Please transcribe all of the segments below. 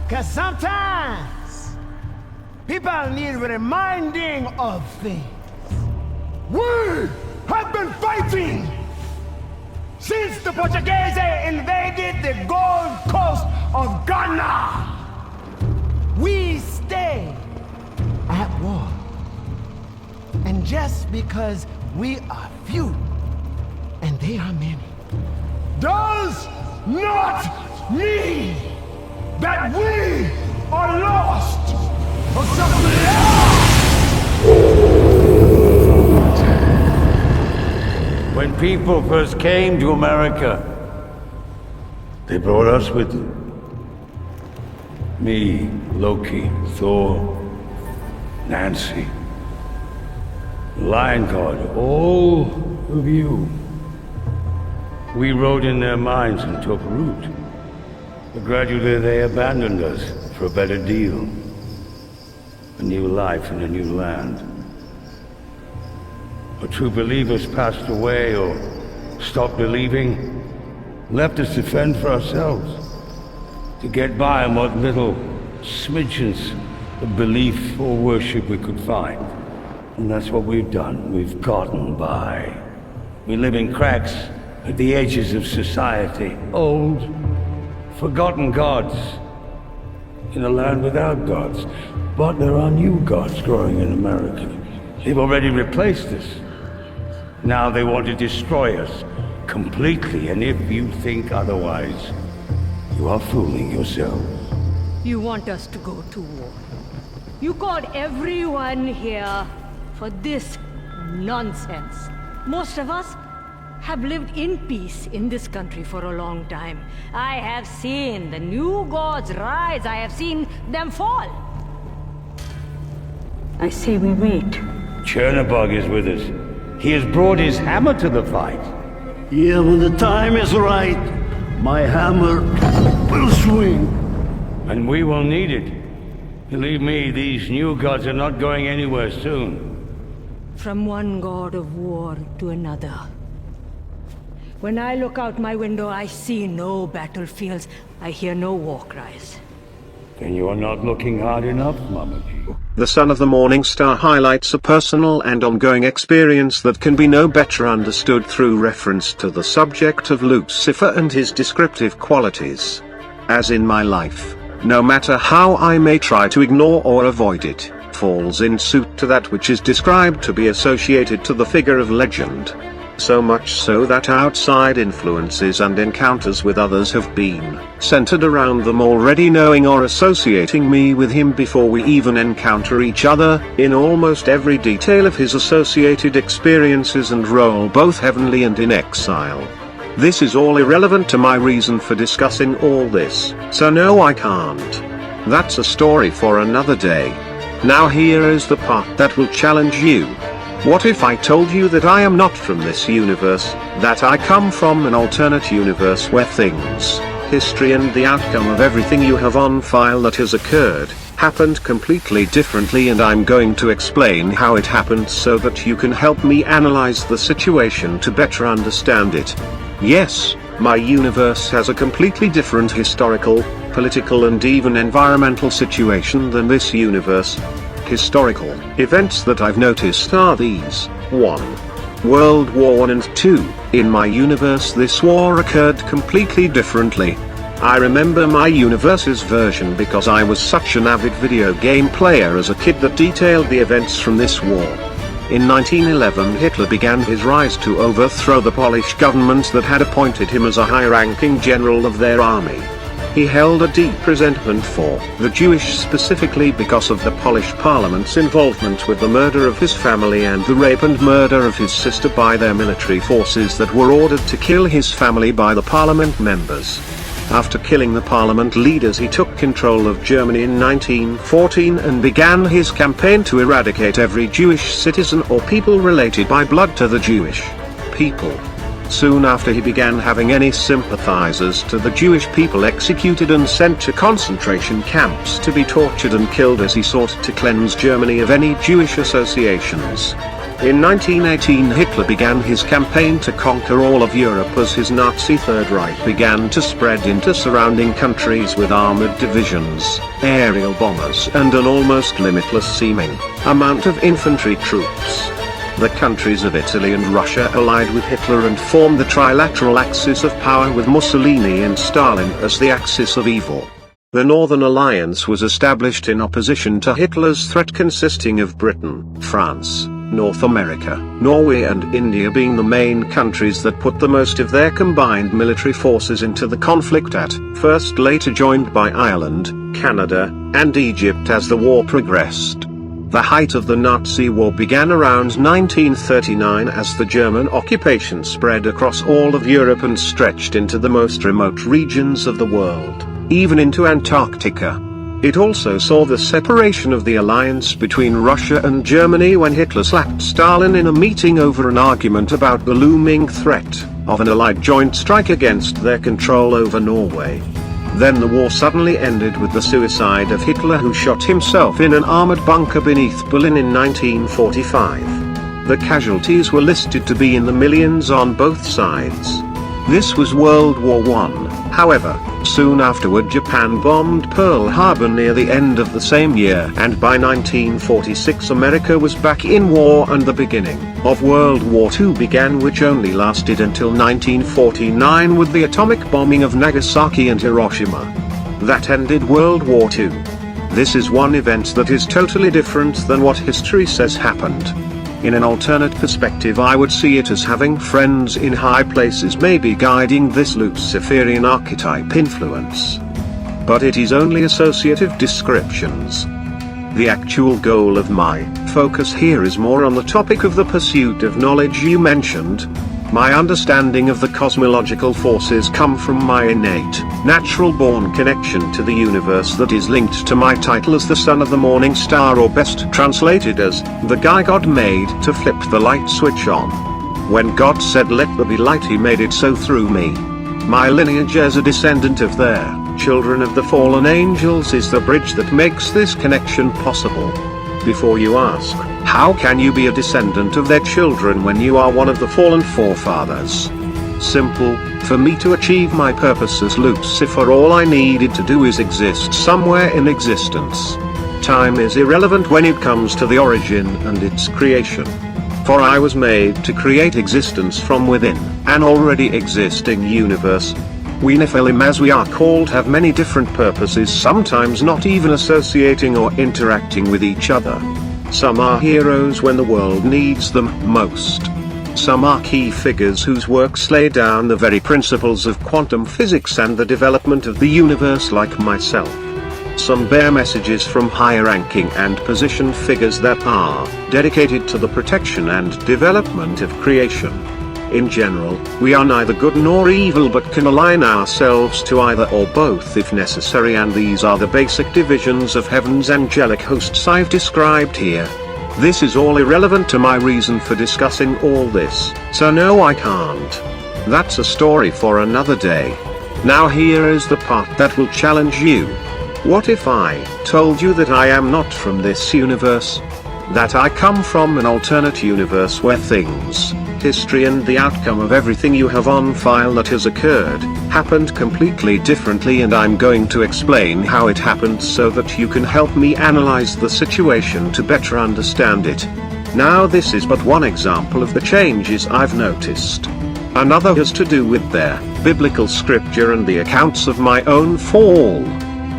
Cause sometimes people need reminding of things. We have been fighting since the Portuguese invaded the Gold Coast of Ghana. We stay at war. And just because we are few and they are many, does not mean that we are lost or something else. When people first came to America, they brought us with them. Me, Loki, Thor, Nancy, Lion God, all of you. We rode in their minds and took root. But gradually they abandoned us for a better deal. A new life in a new land. Our true believers passed away or stopped believing, left us to fend for ourselves, to get by on what little smidgens of belief or worship we could find. And that's what we've done. We've gotten by. We live in cracks at the edges of society. Old, forgotten gods in a land without gods. But there are new gods growing in America. They've already replaced us. Now they want to destroy us completely, and if you think otherwise, you are fooling yourselves. You want us to go to war. You called everyone here for this nonsense. Most of us have lived in peace in this country for a long time. I have seen the new gods rise. I have seen them fall. I say we wait. Chernobog is with us. He has brought his hammer to the fight. Yeah, when the time is right, my hammer will swing. And we will need it. Believe me, these new gods are not going anywhere soon. From one god of war to another. When I look out my window, I see no battlefields. I hear no war cries. Then you are not looking hard enough, Mama G. The Son of the Morning Star highlights a personal and ongoing experience that can be no better understood through reference to the subject of Lucifer and his descriptive qualities. As in my life, no matter how I may try to ignore or avoid it, falls in suit to that which is described to be associated to the figure of legend. So much so that outside influences and encounters with others have been centered around them already knowing or associating me with him before we even encounter each other, in almost every detail of his associated experiences and role, both heavenly and in exile. This is all irrelevant to my reason for discussing all this, so no, I can't. That's a story for another day. Now here is the part that will challenge you. What if I told you that I am not from this universe, that I come from an alternate universe where things history and the outcome of everything you have on file that has occurred, happened completely differently, and I'm going to explain how it happened so that you can help me analyze the situation to better understand it. Yes, my universe has a completely different historical, political and even environmental situation than this universe. Historical events that I've noticed are these. 1. World War I and II. In my universe this war occurred completely differently. I remember my universe's version because I was such an avid video game player as a kid that detailed the events from this war. In 1911 Hitler began his rise to overthrow the Polish government that had appointed him as a high-ranking general of their army. He held a deep resentment for the Jewish specifically because of the Polish parliament's involvement with the murder of his family and the rape and murder of his sister by their military forces that were ordered to kill his family by the parliament members. After killing the parliament leaders he took control of Germany in 1914 and began his campaign to eradicate every Jewish citizen or people related by blood to the Jewish people. Soon after he began having any sympathizers to the Jewish people executed and sent to concentration camps to be tortured and killed as he sought to cleanse Germany of any Jewish associations. In 1918 Hitler began his campaign to conquer all of Europe as his Nazi Third Reich began to spread into surrounding countries with armored divisions, aerial bombers and an almost limitless seeming amount of infantry troops. The countries of Italy and Russia allied with Hitler and formed the trilateral axis of power with Mussolini and Stalin as the axis of evil. The Northern Alliance was established in opposition to Hitler's threat, consisting of Britain, France, North America, Norway and India being the main countries that put the most of their combined military forces into the conflict at first, later joined by Ireland, Canada, and Egypt as the war progressed. The height of the Nazi war began around 1939 as the German occupation spread across all of Europe and stretched into the most remote regions of the world, even into Antarctica. It also saw the separation of the alliance between Russia and Germany when Hitler slapped Stalin in a meeting over an argument about the looming threat of an Allied joint strike against their control over Norway. Then the war suddenly ended with the suicide of Hitler, who shot himself in an armored bunker beneath Berlin in 1945. The casualties were listed to be in the millions on both sides. This was World War I. However, soon afterward Japan bombed Pearl Harbor near the end of the same year, and by 1946 America was back in war and the beginning of World War II began, which only lasted until 1949 with the atomic bombing of Nagasaki and Hiroshima. That ended World War II. This is one event that is totally different than what history says happened. In an alternate perspective, I would see it as having friends in high places maybe guiding this Luciferian archetype influence. But it is only associative descriptions. The actual goal of my focus here is more on the topic of the pursuit of knowledge you mentioned. My understanding of the cosmological forces come from my innate, natural-born connection to the universe that is linked to my title as the son of the morning star, or best translated as the guy God made to flip the light switch on. When God said let there be light, he made it so through me. My lineage as a descendant of their children of the fallen angels is the bridge that makes this connection possible. Before you ask, how can you be a descendant of their children when you are one of the fallen forefathers? Simple, for me to achieve my purpose as Lucifer, all I needed to do is exist somewhere in existence. Time is irrelevant when it comes to the origin and its creation. For I was made to create existence from within an already existing universe. We Nephilim, as we are called, have many different purposes, sometimes not even associating or interacting with each other. Some are heroes when the world needs them most. Some are key figures whose works lay down the very principles of quantum physics and the development of the universe, like myself. Some bear messages from higher-ranking and positioned figures that are dedicated to the protection and development of creation. In general, we are neither good nor evil, but can align ourselves to either or both if necessary, and these are the basic divisions of heaven's angelic hosts I've described here. This is all irrelevant to my reason for discussing all this, so no, I can't. That's a story for another day. Now here is the part that will challenge you. What if I told you that I am not from this universe? That I come from an alternate universe where things, history and the outcome of everything you have on file that has occurred, happened completely differently, and I'm going to explain how it happened so that you can help me analyze the situation to better understand it. Now this is but one example of the changes I've noticed. Another has to do with their biblical scripture and the accounts of my own fall.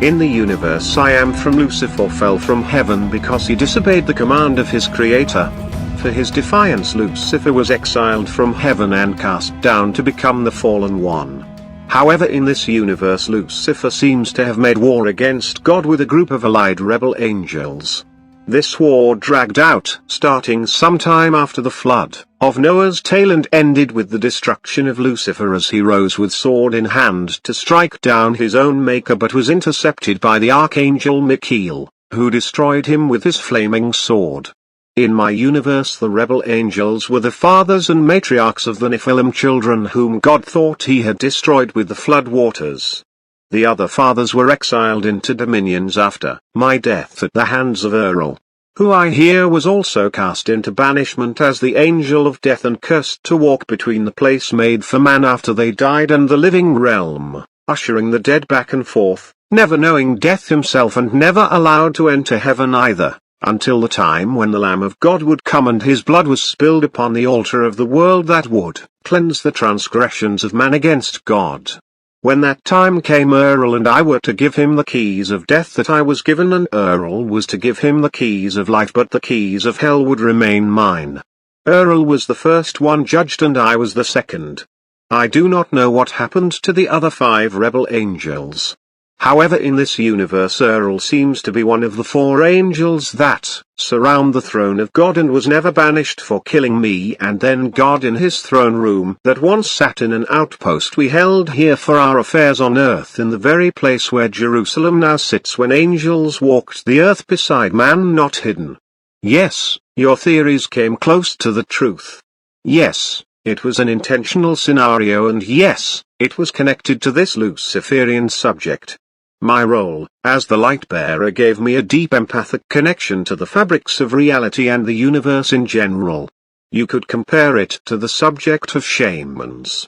In the universe I am from, Lucifer fell from heaven because he disobeyed the command of his creator. For his defiance Lucifer was exiled from heaven and cast down to become the fallen one. However, in this universe Lucifer seems to have made war against God with a group of allied rebel angels. This war dragged out, starting sometime after the flood of Noah's tale, and ended with the destruction of Lucifer as he rose with sword in hand to strike down his own maker, but was intercepted by the archangel Michael, who destroyed him with his flaming sword. In my universe the rebel angels were the fathers and matriarchs of the Nephilim children whom God thought he had destroyed with the flood waters. The other fathers were exiled into dominions after my death at the hands of Errol, who I hear was also cast into banishment as the angel of death and cursed to walk between the place made for man after they died and the living realm, ushering the dead back and forth, never knowing death himself and never allowed to enter heaven either, until the time when the Lamb of God would come and his blood was spilled upon the altar of the world that would cleanse the transgressions of man against God. When that time came, Errol and I were to give him the keys of death that I was given, and Errol was to give him the keys of life, but the keys of hell would remain mine. Errol was the first one judged and I was the second. I do not know what happened to the other 5 rebel angels. However, in this universe Errol seems to be one of the 4 angels that surround the throne of God and was never banished for killing me and then God in his throne room that once sat in an outpost we held here for our affairs on earth, in the very place where Jerusalem now sits when angels walked the earth beside man, not hidden. Yes, your theories came close to the truth. Yes, it was an intentional scenario, and yes, it was connected to this Luciferian subject. My role, as the light-bearer, gave me a deep empathic connection to the fabrics of reality and the universe in general. You could compare it to the subject of shamans.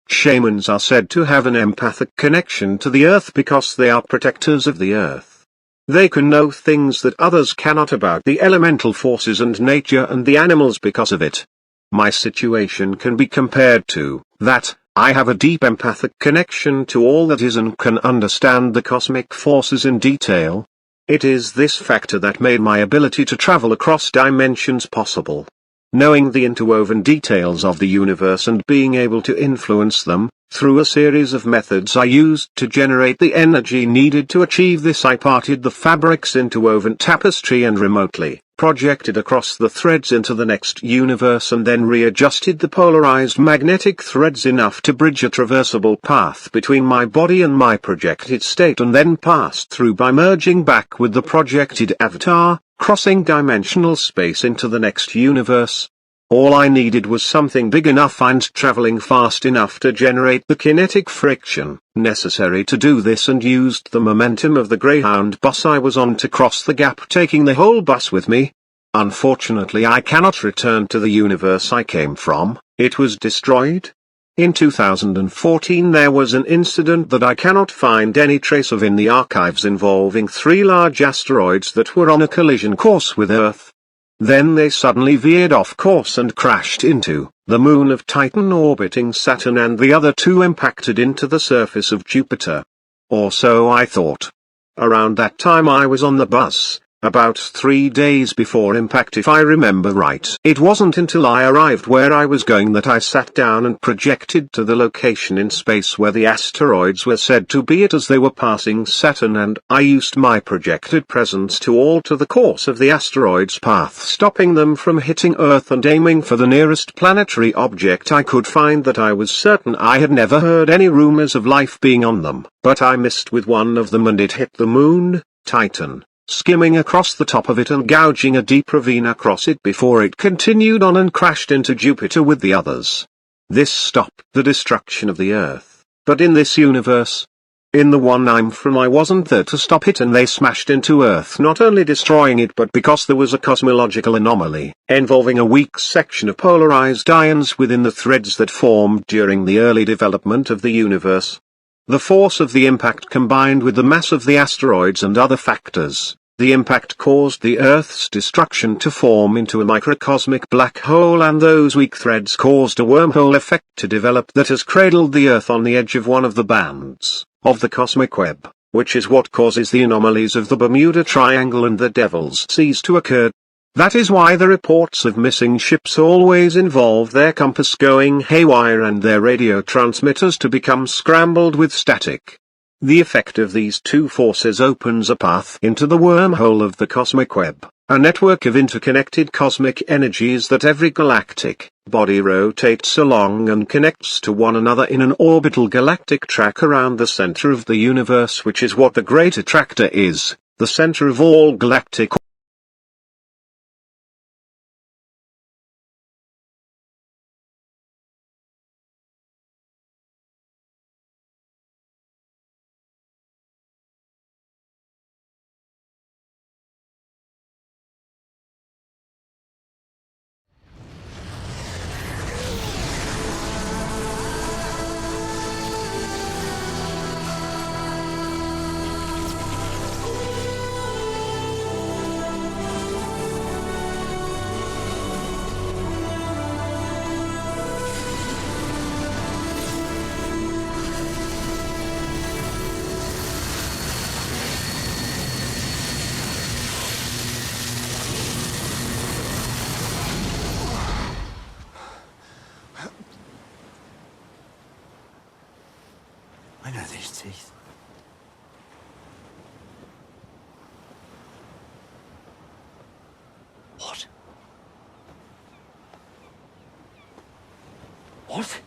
Shamans are said to have an empathic connection to the earth because they are protectors of the earth. They can know things that others cannot about the elemental forces and nature and the animals because of it. My situation can be compared to that. I have a deep empathic connection to all that is and can understand the cosmic forces in detail. It is this factor that made my ability to travel across dimensions possible. Knowing the interwoven details of the universe and being able to influence them, through a series of methods I used to generate the energy needed to achieve this, I parted the fabric's interwoven tapestry and remotely projected across the threads into the next universe, and then readjusted the polarized magnetic threads enough to bridge a traversable path between my body and my projected state, and then passed through by merging back with the projected avatar, crossing dimensional space into the next universe. All I needed was something big enough and traveling fast enough to generate the kinetic friction necessary to do this, and used the momentum of the Greyhound bus I was on to cross the gap, taking the whole bus with me. Unfortunately, I cannot return to the universe I came from. It was destroyed. In 2014 there was an incident that I cannot find any trace of in the archives, involving 3 large asteroids that were on a collision course with Earth. Then they suddenly veered off course and crashed into the moon of Titan orbiting Saturn, and the other 2 impacted into the surface of Jupiter. Or so I thought. Around that time I was on the bus, about 3 days before impact if I remember right. It wasn't until I arrived where I was going that I sat down and projected to the location in space where the asteroids were said to be at as they were passing Saturn, and I used my projected presence to alter the course of the asteroids' path, stopping them from hitting Earth and aiming for the nearest planetary object I could find that I was certain I had never heard any rumors of life being on them, but I missed with one of them and it hit the moon, Titan, skimming across the top of it and gouging a deep ravine across it before it continued on and crashed into Jupiter with the others. This stopped the destruction of the Earth, But in this universe, in the one I'm from, I wasn't there to stop it, and they smashed into Earth, not only destroying it but because there was a cosmological anomaly, involving a weak section of polarized ions within the threads that formed during the early development of the universe. The force of the impact combined with the mass of the asteroids and other factors, the impact caused the Earth's destruction to form into a microcosmic black hole, and those weak threads caused a wormhole effect to develop that has cradled the Earth on the edge of one of the bands of the cosmic web, which is what causes the anomalies of the Bermuda Triangle and the Devil's Seas to occur. That is why the reports of missing ships always involve their compass going haywire and their radio transmitters to become scrambled with static. The effect of these two forces opens a path into the wormhole of the cosmic web, a network of interconnected cosmic energies that every galactic body rotates along and connects to one another in an orbital galactic track around the center of the universe, which is what the Great Attractor is, the center of all galactic. I know these teeth. What? What?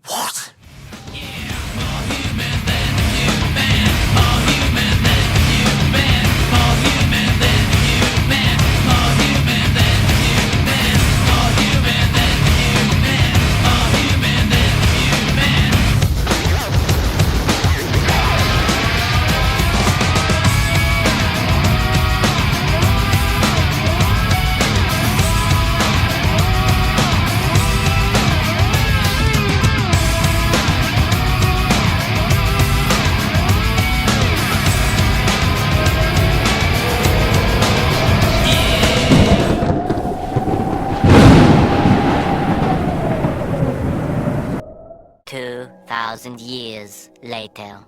What? Thousand years later.